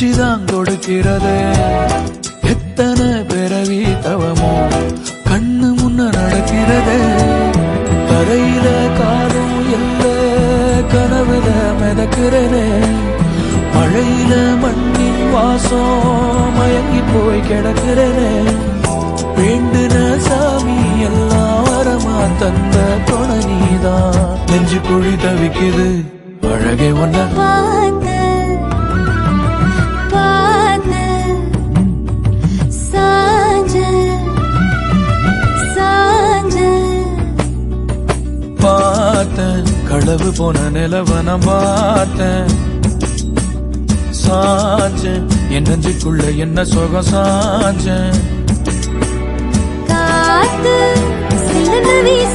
உச்சிதான் கொடுக்கிறது. எத்தனை பிறவி தவமோ கண்ணு முன்ன நடக்கிறது. கரையில காலும் இல்ல கனவுல மிதக்கிறனே. மழையில மண்ணின் வாசம் மயங்கி போய் கிடக்கிறனே. வேண்டுன சாமி எல்லாம் வரமா தந்த துணை நீதான். நெஞ்சு குழி தவிக்குது அழகே ஒன்ன பார்த்தேன். களவு போன நிலவன பார்த்தேன். சாஞ்சேன் என் நெஞ்சுக்குள்ள என்ன சுகம் சாஞ்சேன்.